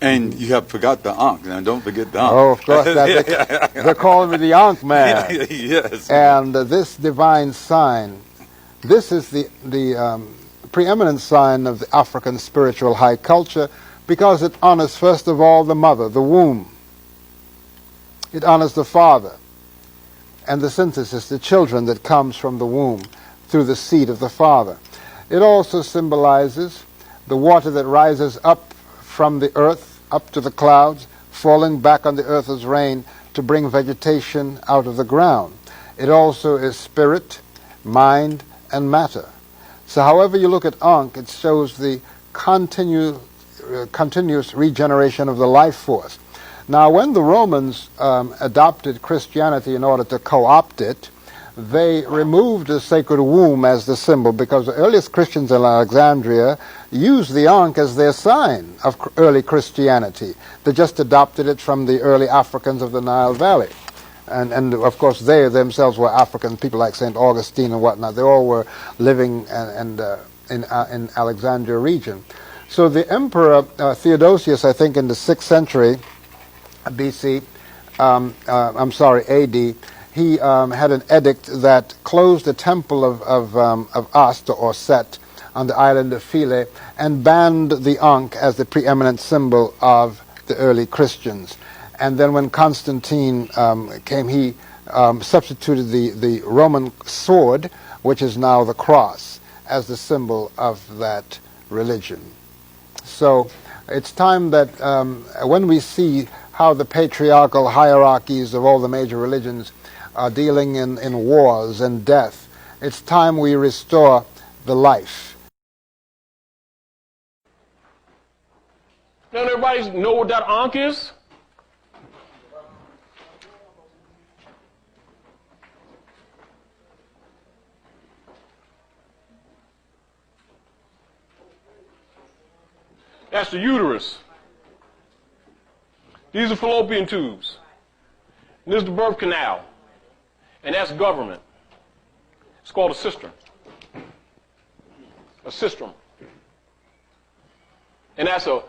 And you have forgot the Ankh. Now, don't forget the Ankh. Oh, of course. They're calling me the Ankh man. Yes. And this divine sign, this is the preeminent sign of the African spiritual high culture, because it honors, first of all, the mother, the womb. It honors the father and the synthesis, the children that comes from the womb through the seed of the father. It also symbolizes the water that rises up from the earth, up to the clouds, falling back on the earth as rain to bring vegetation out of the ground. It also is spirit, mind, and matter. So however you look at Ankh, it shows the continuous regeneration of the life force. Now, when the Romans adopted Christianity in order to co-opt it, they removed the sacred womb as the symbol, because the earliest Christians in Alexandria used the Ankh as their sign of early Christianity. They just adopted it from the early Africans of the Nile Valley. And of course, they themselves were African, people like St. Augustine and whatnot. They all were living in Alexandria region. So the Emperor Theodosius, I think in the 6th century BC, AD, he had an edict that closed the temple of Ast or Set on the island of Philae and banned the Ankh as the preeminent symbol of the early Christians. And then when Constantine came, he substituted the Roman sword, which is now the cross, as the symbol of that religion. So it's time that when we see how the patriarchal hierarchies of all the major religions are dealing in wars and death, it's time we restore the life. Now everybody know what that Ankh is? That's the uterus. These are fallopian tubes. And this is the birth canal. And that's government. It's called a cistern. A cistern. And that's a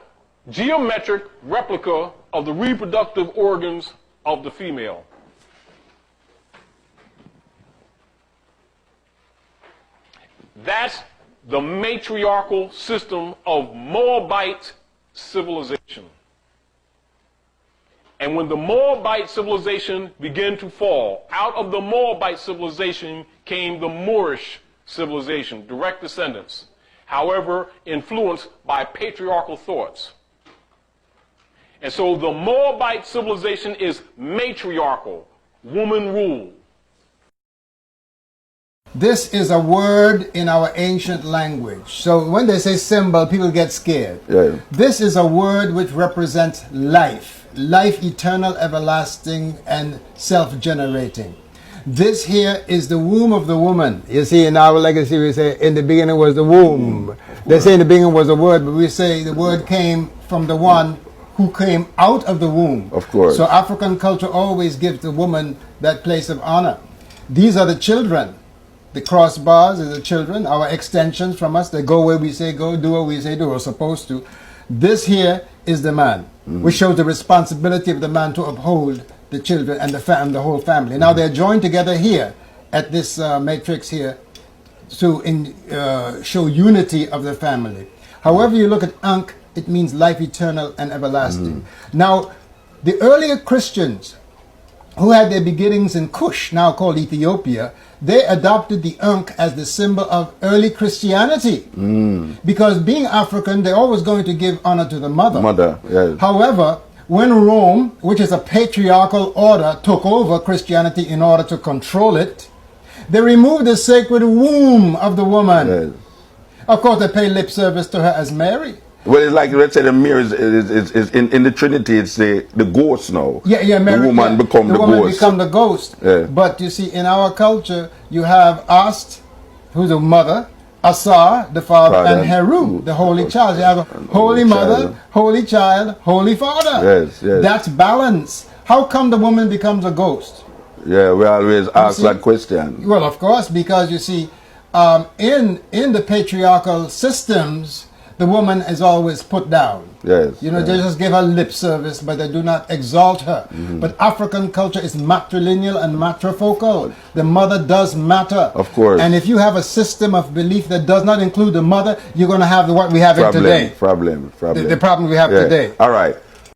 geometric replica of the reproductive organs of the female. That's the matriarchal system of Moabite civilization. And when the Moabite civilization began to fall, out of the Moabite civilization came the Moorish civilization, direct descendants, however, influenced by patriarchal thoughts. And so the Moabite civilization is matriarchal, woman rule. This is a word in our ancient language. So when they say symbol, people get scared. Yeah. This is a word which represents life. Life eternal, everlasting, and self-generating. This here is the womb of the woman. You see, in our legacy we say, in the beginning was the womb. They say in the beginning was the word, but we say the word came from the one who came out of the womb. Of course. So African culture always gives the woman that place of honor. These are the children. The crossbars are the children, our extensions from us. They go where we say go, do what we say do, or supposed to. This here is the man, which shows the responsibility of the man to uphold the children and the whole family. Now they're joined together here at this matrix here to show unity of the family. However you look at Ankh, it means life eternal and everlasting. Now, the earlier Christians who had their beginnings in Kush, now called Ethiopia, they adopted the Ankh as the symbol of early Christianity. Because being African, they're always going to give honor to the mother. Yes. However, when Rome, which is a patriarchal order, took over Christianity in order to control it, they removed the sacred womb of the woman. Yes. Of course, they pay lip service to her as Mary. Well, it's like, let's say the mirror is in the Trinity, it's the ghost now. Yeah, Mary, the woman become the woman ghost. become the ghost. Yeah. But you see, in our culture, you have Ast, who's the mother, Asar, the father, and Heru, the holy child. You have a holy mother, holy child, holy father. Yes, yes. That's balance. How come the woman becomes a ghost? Yeah, we always ask that question. Well, of course, because you see, in the patriarchal systems, the woman is always put down. Yes. You know, they just give her lip service, but they do not exalt her. But African culture is matrilineal and matrifocal. The mother does matter. Of course. And if you have a system of belief that does not include the mother, you're going to have what we have in today. Problem. The problem we have today. All right.